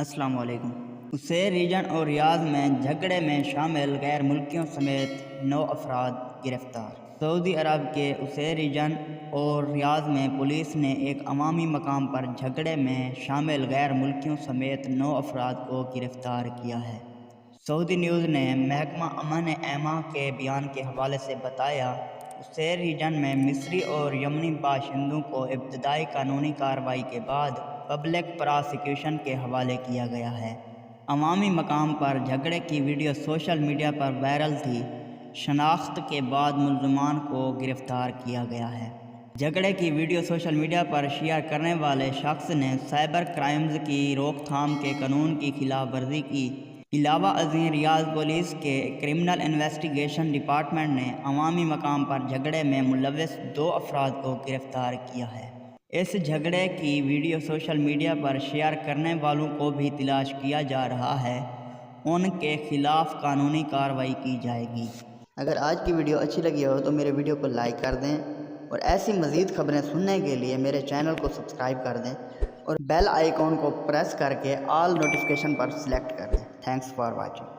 السلام علیکم۔ اسیر ریجن اور ریاض میں جھگڑے میں شامل غیر ملکیوں سمیت 9 افراد گرفتار۔ سعودی عرب کے اسیر ریجن اور ریاض میں پولیس نے ایک عوامی مقام پر جھگڑے میں شامل غیر ملکیوں سمیت 9 افراد کو گرفتار کیا ہے۔ سعودی نیوز نے محکمہ امن عامہ کے بیان کے حوالے سے بتایا، اسیر ریجن میں مصری اور یمنی باشندوں کو ابتدائی قانونی کارروائی کے بعد پبلک پراسیکیوشن کے حوالے کیا گیا ہے۔ عوامی مقام پر جھگڑے کی ویڈیو سوشل میڈیا پر وائرل تھی۔ شناخت کے بعد ملزمان کو گرفتار کیا گیا ہے۔ جھگڑے کی ویڈیو سوشل میڈیا پر شیئر کرنے والے شخص نے سائبر کرائمز کی روک تھام کے قانون کی خلاف ورزی کی۔ علاوہ ازیں ریاض پولیس کے کرمنل انویسٹیگیشن ڈپارٹمنٹ نے عوامی مقام پر جھگڑے میں ملوث 2 افراد کو گرفتار کیا ہے۔ اس جھگڑے کی ویڈیو سوشل میڈیا پر شیئر کرنے والوں کو بھی تلاش کیا جا رہا ہے۔ ان کے خلاف قانونی کارروائی کی جائے گی۔ اگر آج کی ویڈیو اچھی لگی ہو تو میرے ویڈیو کو لائک کر دیں اور ایسی مزید خبریں سننے کے لیے میرے چینل کو سبسکرائب کر دیں اور بیل آئیکن کو پریس کر کے آل نوٹیفیکیشن پر سلیکٹ کر دیں۔ Thanks for watching.